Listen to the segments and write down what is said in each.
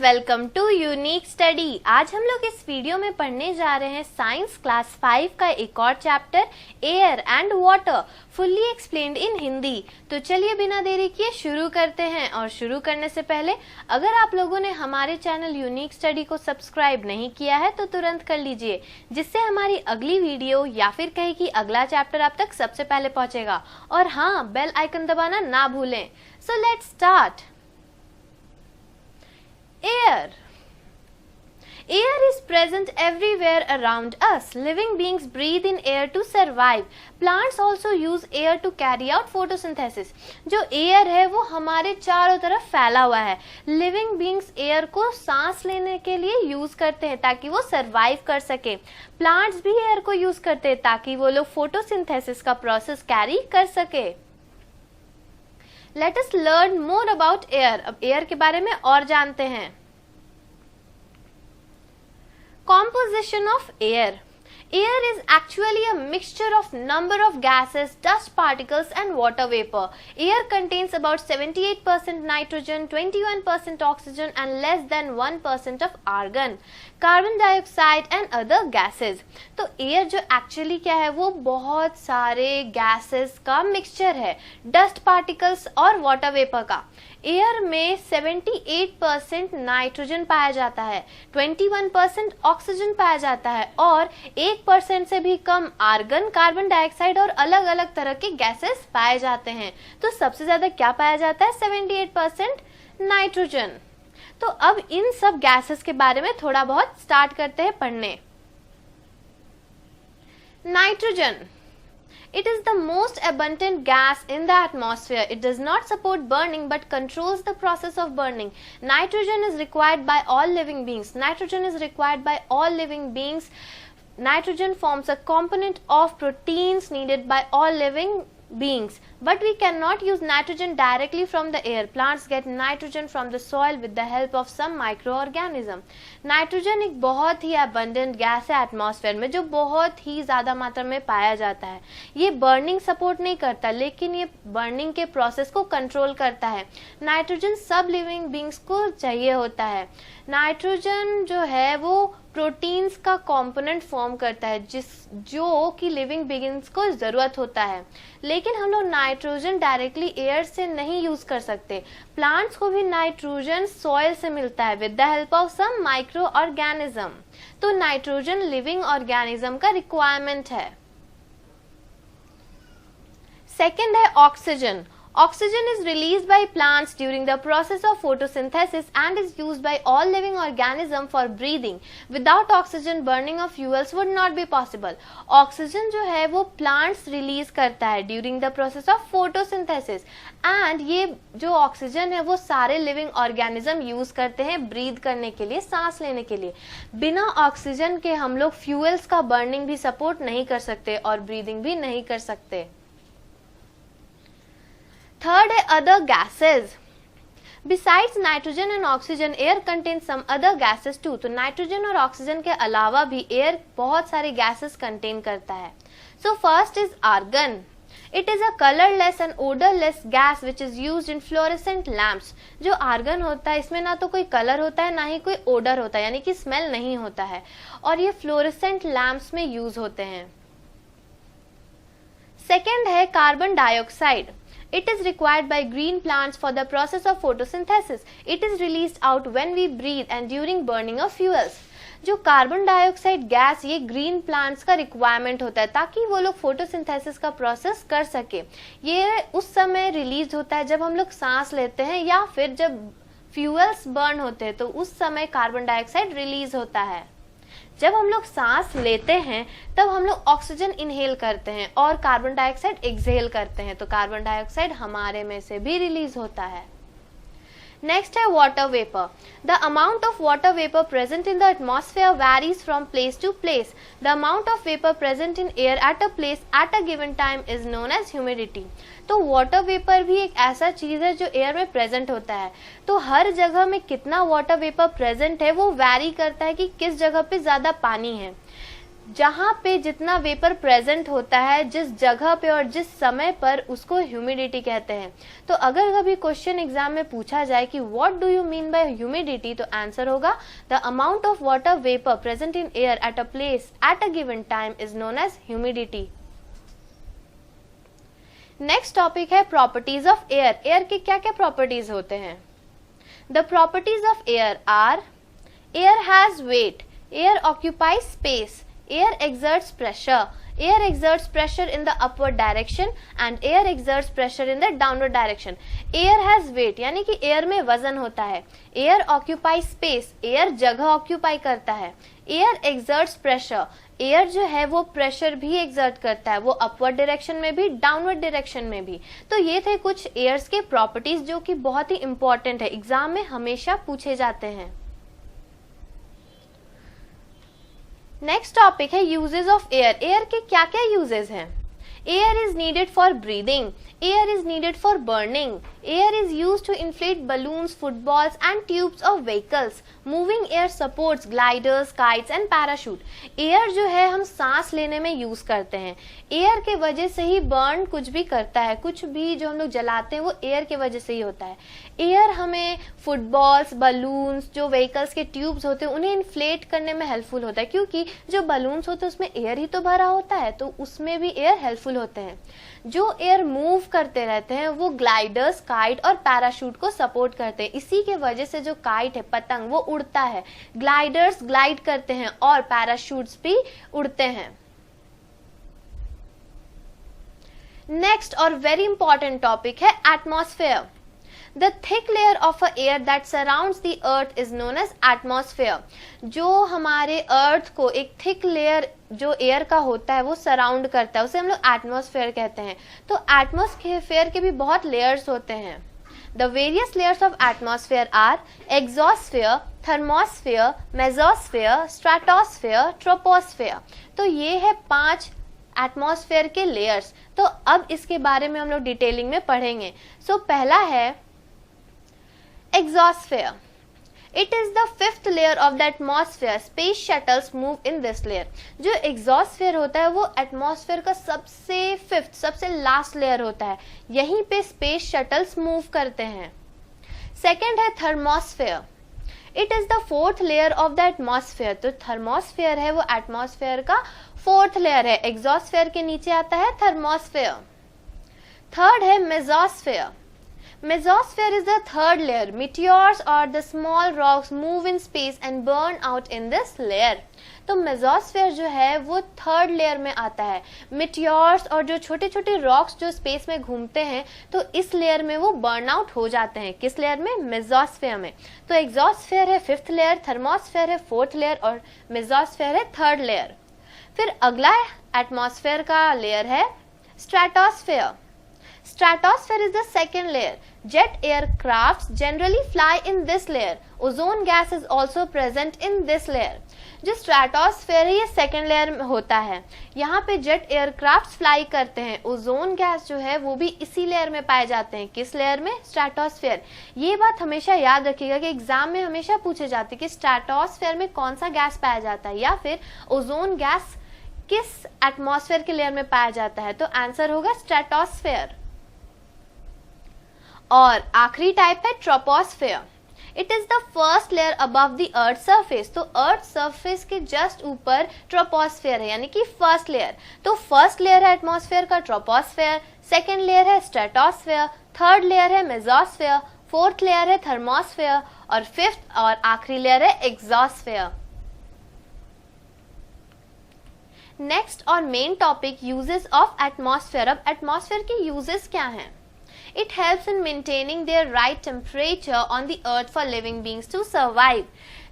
Welcome to unique study. आज हम लोग इस वीडियो में पढ़ने जा रहे हैं साइंस क्लास 5 का एक और chapter air and water fully explained इन हिंदी। तो चलिए बिना देरी किए शुरू करते हैं। और शुरू करने से पहले अगर आप लोगों ने हमारे चैनल यूनिक स्टडी को सब्सक्राइब नहीं किया है तो तुरंत कर लीजिए, जिससे हमारी अगली वीडियो या फिर कहे कि अगला चैप्टर आप तक सबसे पहले पहुंचेगा। और हाँ, बेल आइकन दबाना ना भूलें। So let's start. Air. Air is present everywhere around us. Living beings breathe in air to survive. Plants also use air to carry out photosynthesis. जो air है वो हमारे चारों तरफ फैला हुआ है। Living beings air को सांस लेने के लिए यूज करते हैं ताकि वो सर्वाइव कर सके। Plants भी air को यूज करते हैं ताकि वो लोग फोटोसिंथेसिस का प्रोसेस कैरी कर सके। Let us learn more about air. अब एयर के बारे में और जानते हैं। Composition of air. Air is actually a mixture of number of gases, dust particles and water vapor. Air contains about 78% nitrogen, 21% oxygen and less than 1% of argon, carbon dioxide and other gases. तो air जो actually क्या है वो बहुत सारे gases का mixture है, dust particles और वाटर वेपर का। एयर में 78% नाइट्रोजन पाया जाता है, 21% ऑक्सीजन पाया जाता है और 1% से भी कम आर्गन, कार्बन डाइऑक्साइड और अलग अलग तरह के गैसेस पाए जाते हैं। तो सबसे ज्यादा क्या पाया जाता है? 78% नाइट्रोजन। तो अब इन सब गैसेस के बारे में थोड़ा बहुत स्टार्ट करते हैं पढ़ने। Nitrogen, it is the most abundant gas in the atmosphere. It does not support burning but controls the process of burning. Nitrogen is required by all living beings. Nitrogen is required by all living beings. Nitrogen forms a component of proteins needed by all living beings. But we cannot use nitrogen directly from the air. Plants get nitrogen from the soil with the help of some microorganism. Nitrogen एक बहुत ही abundant gas है atmosphere में, जो बहुत ही ज्यादा मात्रा में पाया जाता है। ये बर्निंग सपोर्ट नहीं करता, लेकिन ये बर्निंग के प्रोसेस को कंट्रोल करता है। नाइट्रोजन सब लिविंग बींग्स को चाहिए होता है। नाइट्रोजन जो है वो प्रोटीन्स का कंपोनेंट फॉर्म करता है जो कि लिविंग बींग्स को जरूरत होता है। लेकिन हम लोग नाइट्रोजन डायरेक्टली एयर से नहीं यूज कर सकते। प्लांट्स को भी नाइट्रोजन सॉइल से मिलता है with the help of some micro organism. तो नाइट्रोजन लिविंग ऑर्गेनिज्म का रिक्वायरमेंट है। सेकेंड है oxygen. Oxygen is released by plants during the process of photosynthesis and is used by all living organisms for breathing. Without oxygen, burning of fuels would not be possible. Oxygen जो है वो plants release करता है during the process of photosynthesis and ये जो oxygen है वो सारे living organism use करते हैं breathe करने के लिए, सांस लेने के लिए। बिना oxygen के हम लोग fuels का burning भी support नहीं कर सकते और breathing भी नहीं कर सकते। Third है other gases. Besides nitrogen and oxygen, air contains some other gases too. तो नाइट्रोजन और ऑक्सीजन के अलावा भी एयर बहुत सारे गैसेस कंटेन करता है। So first is argon. It is a colorless and odorless gas which is used in fluorescent lamps. जो आर्गन होता है इसमें ना तो कोई कलर होता है ना ही कोई ओडर होता है, यानी कि स्मेल नहीं होता है, और ये फ्लोरेसेंट लैम्प्स में यूज होते हैं। सेकेंड है carbon dioxide. It is required by green plants for the process of photosynthesis. It is released out when we breathe and during burning of fuels. जो कार्बन डाइऑक्साइड गैस ये green plants का requirement होता है ताकि वो लोग photosynthesis का process कर सके। ये उस समय रिलीज होता है जब हम लोग सांस लेते हैं या फिर जब फ्यूल्स बर्न होते हैं, तो उस समय कार्बन डाइऑक्साइड रिलीज होता है। जब हम लोग सांस लेते हैं तब हम लोग ऑक्सीजन इनहेल करते हैं और कार्बन डाइऑक्साइड एक्सहेल करते हैं, तो कार्बन डाइऑक्साइड हमारे में से भी रिलीज होता है। नेक्स्ट है water vapour. The amount of water vapour present in the atmosphere varies from place to place. The amount of vapour present in air at a place at a given time is known as humidity. तो water vapour भी एक ऐसा चीज है जो air में present होता है। तो हर जगह में कितना वाटर वेपर प्रेजेंट है वो वैरी करता है कि किस जगह पे ज्यादा पानी है। जहाँ पे जितना वेपर प्रेजेंट होता है जिस जगह पे और जिस समय पर, उसको ह्यूमिडिटी कहते हैं। तो अगर कभी क्वेश्चन एग्जाम में पूछा जाए कि what do you mean by humidity, तो आंसर होगा the amount of water vapour present in air at a place at a given time is known as humidity. Next topic है प्रॉपर्टीज ऑफ एयर। एयर के क्या क्या properties होते हैं? The properties of air are air has weight, air occupies space, air exerts pressure, air exerts pressure in the upward direction and air exerts pressure in the downward direction. air has weight यानी कि air में वजन होता है। air occupies space, air जगह occupy करता है। air exerts pressure, air जो है वो प्रेशर भी एक्सर्ट करता है, वो अपवर्ड डायरेक्शन में भी डाउनवर्ड डायरेक्शन में भी। तो ये थे कुछ एयर्स के प्रॉपर्टीज जो कि बहुत ही इंपॉर्टेंट है, एग्जाम में हमेशा पूछे जाते हैं। नेक्स्ट टॉपिक है यूजेस ऑफ एयर। एयर के क्या क्या यूजेस हैं? Air is needed for breathing, air is needed for burning, air is used to inflate balloons, footballs and tubes of vehicles, moving air supports, gliders, kites and parachute. Air जो है हम सांस लेने में यूज करते हैं। Air के वजह से ही बर्न कुछ भी करता है, कुछ भी जो हम लोग जलाते हैं वो एयर के वजह से ही होता है। एयर हमें फुटबॉल्स, बलून्स, जो व्हीकल्स के ट्यूब्स होते हैं उन्हें इन्फ्लेट करने में हेल्पफुल होता है, क्योंकि जो बलून्स होते हैं उसमें एयर ही तो भरा होता है, तो उसमें भी एयर हेल्पफुल होते हैं। जो एयर मूव करते रहते हैं वो ग्लाइडर्स, काइट और पैराशूट को सपोर्ट करते हैं। इसी के वजह से जो काइट है, पतंग, वो उड़ता है, ग्लाइडर्स ग्लाइड करते हैं और पैराशूट्स भी उड़ते हैं। नेक्स्ट और वेरी इंपॉर्टेंट टॉपिक है atmosphere. The thick layer of a air that surrounds the earth is known as atmosphere. जो हमारे अर्थ को एक थिक लेयर जो एयर का होता है वो सराउंड करता है, उसे हम लोग एटमॉस्फेयर कहते हैं। तो एटमॉस्फेयर के भी बहुत लेयर्स होते हैं। The various layers of atmosphere are exosphere, thermosphere, mesosphere, stratosphere, troposphere. तो ये है 5 एटमॉस्फेयर के लेयर्स। तो अब इसके बारे में हम लोग डिटेलिंग में पढ़ेंगे। सो पहला है exosphere. It is the 5th layer of the atmosphere. Space shuttles move in this layer. जो exosphere होता है वो एटमॉस्फेयर का सबसे 5th, सबसे लास्ट लेयर होता है। यहीं पे स्पेस शटल्स मूव करते हैं। सेकेंड है thermosphere. It is the 4th layer of the atmosphere. तो थर्मोस्फेयर है वो एटमॉस्फेयर का 4th लेयर है। एक्सोस्फेयर के नीचे आता है थर्मोस्फेयर। थर्ड है mesosphere. Mesosphere is the 3rd layer. Meteors or the small rocks move in space and burn out in this layer. तो मेसोस्फेयर जो है वो 3rd लेयर में आता है। मिटियोर्स और जो छोटे छोटे रॉक्स जो स्पेस में घूमते हैं तो इस लेयर में वो बर्न आउट हो जाते हैं। किस लेयर में? मेसोस्फेयर में। तो एक्सोस्फेयर है 5th लेयर, थर्मोस्फेयर है 4th लेयर और मेसोस्फेयर है 3rd लेयर। फिर अगला एटमॉस्फेयर का लेयर है stratosphere. Stratosphere is the 2nd layer. Jet aircrafts generally fly in this layer. Ozone gas is also present in this layer. जो stratosphere है ये 2nd लेयर में होता है। यहाँ पे जेट एयरक्राफ्ट फ्लाई करते हैं। ओजोन गैस जो है वो भी इसी लेयर में पाए जाते हैं। किस लेयर में? स्ट्रेटोस्फेयर। ये बात हमेशा याद रखिएगा कि एग्जाम में हमेशा पूछे जाते हैं कि स्ट्रेटोस्फेयर में कौन सा गैस पाया जाता है या फिर ओजोन गैस किस एटमॉस्फेयर के लेयर में पाया जाता है। तो आंसर होगा स्ट्रेटोस्फेयर। और आखिरी टाइप है troposphere. It is the 1st layer above the earth surface. तो अर्थ सरफेस के जस्ट ऊपर ट्रोपोस्फेयर है, यानी कि 1st लेयर। तो 1st लेयर है एटमॉस्फेयर का ट्रोपोस्फेयर, 2nd लेयर है स्ट्रेटोस्फेयर, 3rd लेयर है मेसोस्फेयर, 4th लेयर है थर्मोस्फेयर और 5th और आखिरी लेयर है एक्सोस्फेयर। नेक्स्ट और main topic uses of atmosphere. अब एटमॉस्फेयर के यूजेस क्या हैं? It helps in maintaining their right temperature on the earth for living beings to survive.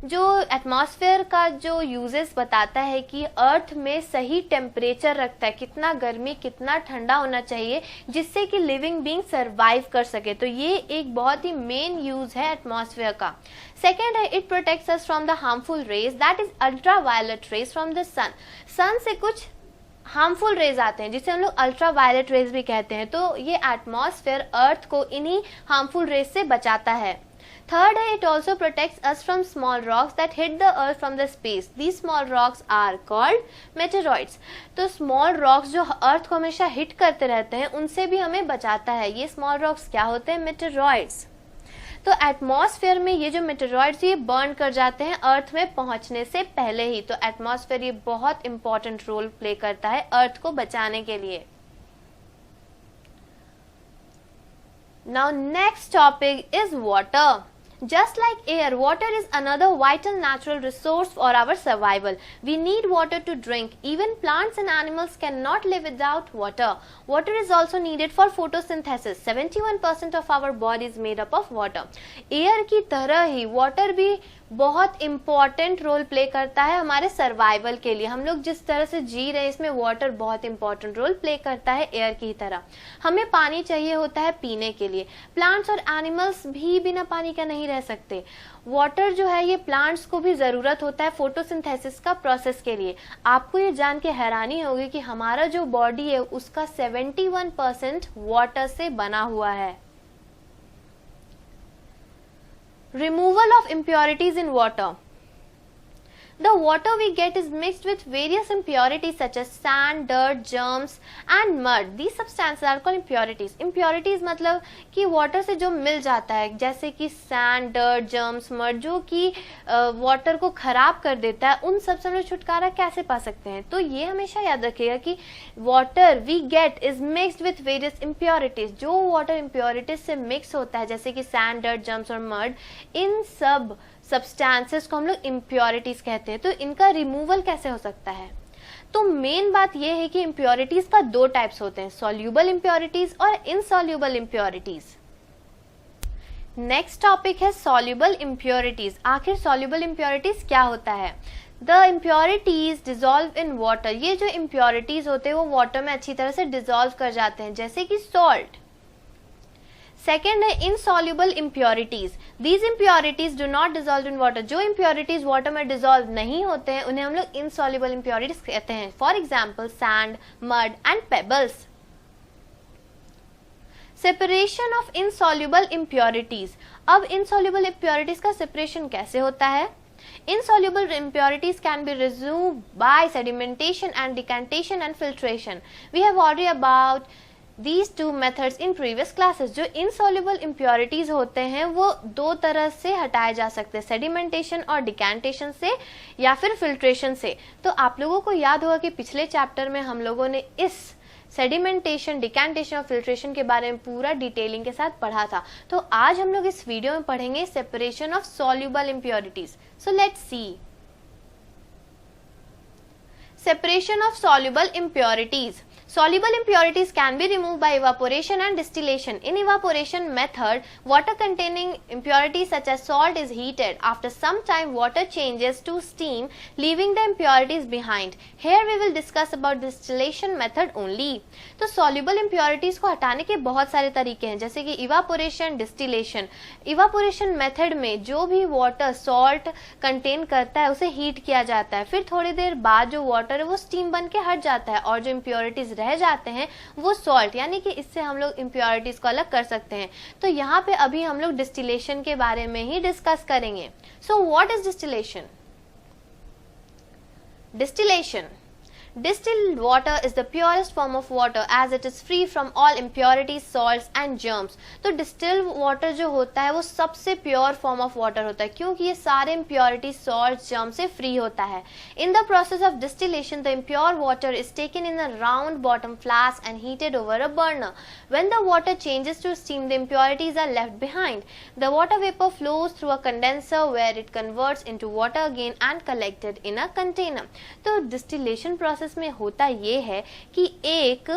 जो एटमॉस्फेयर का जो यूजेस बताता है कि अर्थ में सही टेम्परेचर रखता है, कितना गर्मी कितना ठंडा होना चाहिए जिससे कि लिविंग बीइंग सरवाइव कर सके। तो ये एक बहुत ही मेन यूज है एटमॉस्फेयर का। सेकेंड है it protects us from the harmful rays, that is ultraviolet rays from the sun. Sun से कुछ हार्मफुल रेज आते हैं जिसे हम लोग अल्ट्रा वायलेट रेज भी कहते हैं। तो ये एटमॉस्फेयर अर्थ को इन्हीं हार्मफुल रेज से बचाता है। थर्ड है, it also protects us from small rocks that hit the earth from the space, these small rocks are called meteoroids. तो स्मॉल रॉक्स जो अर्थ को हमेशा हिट करते रहते हैं उनसे भी हमें बचाता है। ये स्मॉल रॉक्स क्या होते हैं? मेटेरॉइड्स। तो एटमॉस्फेयर में ये जो मेटेरॉइड्स ये बर्न कर जाते हैं अर्थ में पहुंचने से पहले ही। तो एटमॉस्फेयर ये बहुत इंपॉर्टेंट रोल प्ले करता है अर्थ को बचाने के लिए। Now next topic is water. Just like air, water is another vital natural resource for our survival. We need water to drink. Even plants and animals cannot live without water. Water is also needed for photosynthesis. 71% of our body is made up of water. Air की तरह ही water भी बहुत important role play करता है हमारे survival के लिए। हम लोग जिस तरह से जी रहे हैं इसमें वाटर बहुत इंपॉर्टेंट रोल प्ले करता है एयर की तरह। हमें पानी चाहिए होता है पीने के लिए। प्लांट्स और एनिमल्स भी बिना पानी का नहीं रह सकते। वाटर जो है ये प्लांट्स को भी जरूरत होता है फोटोसिंथेसिस का प्रोसेस के लिए। आपको ये जान के हैरानी होगी कि हमारा जो बॉडी है उसका 71% वाटर से बना हुआ है। Removal of impurities in water. The water we get is mixed with various impurities such as sand, dirt, germs and mud. These substances are called impurities. Impurities मतलब कि water से जो मिल जाता है जैसे कि sand, dirt, germs, mud जो कि water को खराब कर देता है, उन सब से हम लोग छुटकारा कैसे पा सकते हैं? तो ये हमेशा याद रखिएगा कि water we get is mixed with various impurities. जो water impurities से mix होता है जैसे कि sand, dirt, germs और mud, इन सब सब्सटेंसेस को हम लोग इम्प्योरिटीज कहते हैं। तो इनका रिमूवल कैसे हो सकता है? तो मेन बात यह है कि इम्प्योरिटीज का दो टाइप्स होते हैं, सॉल्यूबल इम्प्योरिटीज और इनसॉल्यूबल इम्प्योरिटीज। नेक्स्ट टॉपिक है सॉल्यूबल इम्प्योरिटीज। आखिर सॉल्यूबल इम्प्योरिटीज क्या होता है? The impurities dissolve in water. ये जो इम्प्योरिटीज होते हैं वो वाटर में अच्छी तरह से डिजोल्व कर जाते हैं जैसे कि सॉल्ट। सेकेंड है insoluble impurities. These impurities do not dissolve in water. जो इम्प्योरिटीज वाटर में डिजोल्व नहीं होते हैं उन्हें हम लोग इनसॉल्यूबल इम्प्योरिटीज कहते हैं। For example sand, mud and pebbles. Separation of insoluble impurities. अब इनसॉल्यूबल इम्प्योरिटीज का सेपरेशन कैसे होता है? Insoluble impurities can be removed by sedimentation and decantation and filtration. We have already about these two methods in previous classes. जो insoluble impurities होते हैं वो दो तरह से हटाए जा सकते हैं, sedimentation और decantation से या फिर filtration से। तो आप लोगों को याद होगा कि पिछले चैप्टर में हम लोगों ने इस सेडिमेंटेशन, डिकैंटेशन और फिल्ट्रेशन के बारे में पूरा डिटेलिंग के साथ पढ़ा था। तो आज हम लोग इस वीडियो में पढ़ेंगे separation of soluble impurities. So let's see separation of soluble impurities. Soluble impurities can be removed by evaporation and distillation. In evaporation method, water containing impurities such as salt is heated. After some time, water changes to steam, leaving the impurities behind. Here we will discuss about distillation method only. तो soluble impurities को हटाने के बहुत सारे तरीके हैं जैसे कि evaporation, distillation. Evaporation method में जो भी water salt contain करता है उसे heat किया जाता है, फिर थोड़ी देर बाद जो water है वो steam बन के हट जाता है और जो impurities रह जाते हैं वो सॉल्ट, यानी कि इससे हम लोग इम्प्योरिटीज को अलग कर सकते हैं। तो यहाँ पे अभी हम लोग डिस्टिलेशन के बारे में ही डिस्कस करेंगे। So what is distillation? Distillation Distilled water is the purest form of water as it is free from all impurities, salts and germs. तो distilled water जो होता है वो सबसे pure form of water होता है क्योंकि ये सारे impurities, salts, germs से free होता है। In the process of distillation, the impure water is taken in a round bottom flask and heated over a burner. When the water changes to steam, the impurities are left behind. The water vapor flows through a condenser where it converts into water again and collected in a container. तो distillation process में होता ये है कि एक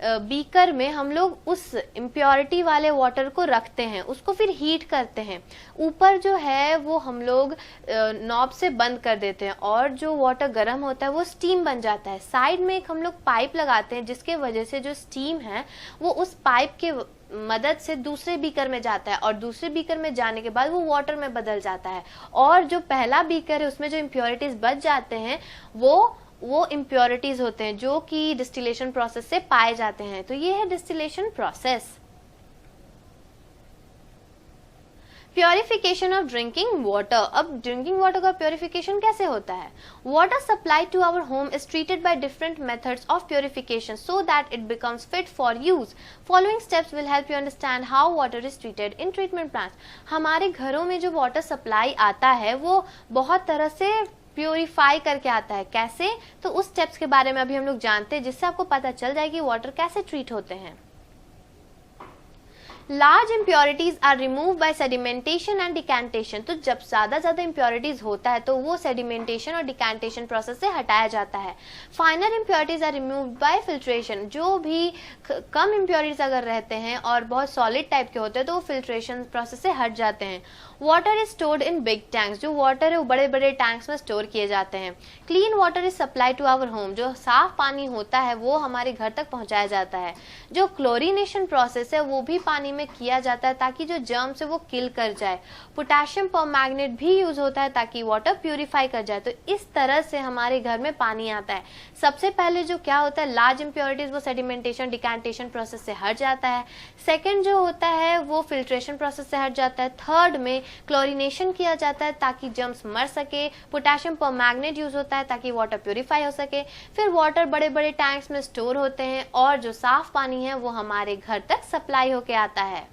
beaker में हम लोग उस इम्प्योरिटी वाले वाटर को रखते हैं, उसको फिर हीट करते हैं। ऊपर जो है वो हम लोग नॉब से बंद कर देते हैं और जो वाटर गर्म होता है वो स्टीम बन जाता है। साइड में एक हम लोग पाइप लगाते हैं जिसके वजह से जो स्टीम है वो उस पाइप के मदद से दूसरे बीकर में जाता है और दूसरे बीकर में जाने के बाद वो वाटर में बदल जाता है और जो पहला बीकर है उसमें जो इम्प्योरिटीज बच जाते हैं वो इम्प्योरिटीज होते हैं जो कि डिस्टिलेशन प्रोसेस से पाए जाते हैं। तो ये है distillation process. Purification of drinking water. अब ड्रिंकिंग वाटर का प्योरिफिकेशन कैसे होता है? Water supply to our home is treated by different methods of purification so that it becomes fit for use. Following steps will help you understand how water is treated in treatment plants. हमारे घरों में जो water supply आता है वो बहुत तरह से प्योरीफाई करके आता है। कैसे? तो उस स्टेप्स के बारे में अभी हम लोग जानते हैं, जिससे आपको पता चल जाए कि वाटर कैसे ट्रीट होते हैं। Large impurities are remove by sedimentation and decantation. तो जब ज्यादा इम्प्योरिटीज होता है तो वो सेडिमेंटेशन और डिकैंटेशन प्रोसेस से हटाया जाता है। Finer impurities are remove by filtration. जो भी कम इम्प्योरिटीज अगर रहते हैं और बहुत सॉलिड टाइप के होते हैं तो वो फिल्ट्रेशन प्रोसेस से हट जाते हैं। Water is stored in big tanks. जो वाटर है वो बड़े बड़े टैंक्स में स्टोर किए जाते हैं। Clean water is supply to our home. जो साफ पानी होता है वो हमारे घर तक पहुंचाया जाता है। जो क्लोरीनेशन प्रोसेस है वो भी पानी में किया जाता है ताकि जो जर्म्स है वो किल कर जाए। पोटेशियम परमैंगनेट भी यूज होता है ताकि वाटर प्यूरिफाई कर जाए। तो इस तरह से हमारे घर में पानी आता है। सबसे पहले जो क्या होता है, लार्ज इम्प्योरिटीज वो सेडिमेंटेशन डिकैंटेशन प्रोसेस से हट जाता है। सेकेंड जो होता है वो फिल्ट्रेशन प्रोसेस से हट जाता है। थर्ड में क्लोरीनेशन किया जाता है ताकि जर्म्स मर सके। पोटेशियम परमैंगनेट यूज होता है ताकि वाटर प्यूरिफाई हो सके। फिर वाटर बड़े बड़े टैंक्स में स्टोर होते हैं और जो साफ पानी है वो हमारे घर तक सप्लाई होके आता है।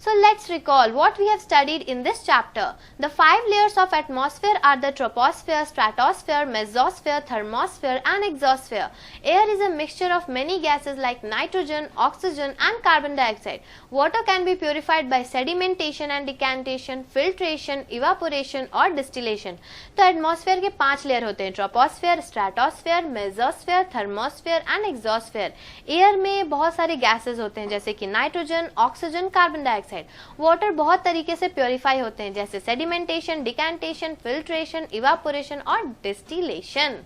So let's recall what we have studied in this chapter. The 5 layers of atmosphere are the troposphere, stratosphere, mesosphere, thermosphere and exosphere. Air is a mixture of many gases like nitrogen, oxygen and carbon dioxide. Water can be purified by sedimentation and decantation, filtration, evaporation or distillation. तो atmosphere के 5 layer होते हैं, troposphere, stratosphere, mesosphere, thermosphere and exosphere. Air में बहुत सारे gases होते हैं जैसे कि nitrogen, oxygen, carbon dioxide. Water बहुत तरीके से प्योरीफाई होते हैं जैसे सेडिमेंटेशन, डिकैंटेशन, फिल्ट्रेशन, इवापोरेशन और डिस्टिलेशन।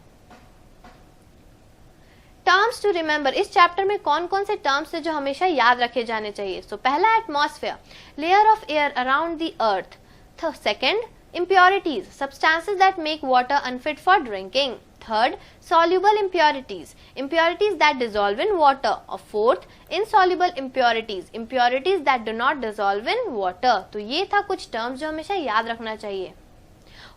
Terms to remember. इस चैप्टर में कौन कौन से टर्म्स है जो हमेशा याद रखे जाने चाहिए? सो पहला atmosphere, layer of air around the earth. Second, impurities, substances that make water unfit for drinking. Third, soluble impurities, impurities that dissolve in water. Or fourth, insoluble impurities, impurities that do not dissolve in water. तो ये था कुछ terms जो हमेशा याद रखना चाहिए।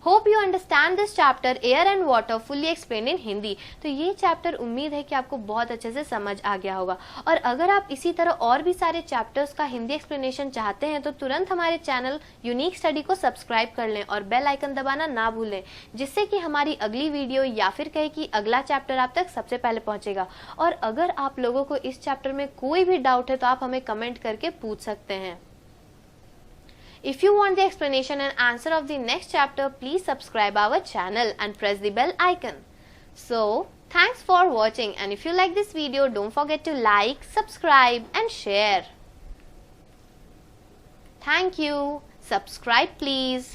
Hope you understand this chapter air and water fully explain in Hindi. तो ये चैप्टर उम्मीद है कि आपको बहुत अच्छे से समझ आ गया होगा। और अगर आप इसी तरह और भी सारे चैप्टर्स का हिंदी एक्सप्लेनेशन चाहते हैं तो तुरंत हमारे चैनल यूनिक स्टडी को सब्सक्राइब कर लें और बेल आइकन दबाना ना भूलें, जिससे कि हमारी अगली वीडियो या फिर कहे कि अगला चैप्टर आप तक सबसे पहले पहुंचेगा। और अगर आप लोगों को इस चैप्टर में कोई भी डाउट है तो आप हमें कमेंट करके पूछ सकते हैं। If you want the explanation and answer of the next chapter, please subscribe our channel and press the bell icon. So, thanks for watching, and if you like this video, don't forget to like, subscribe and share. Thank you. Subscribe please.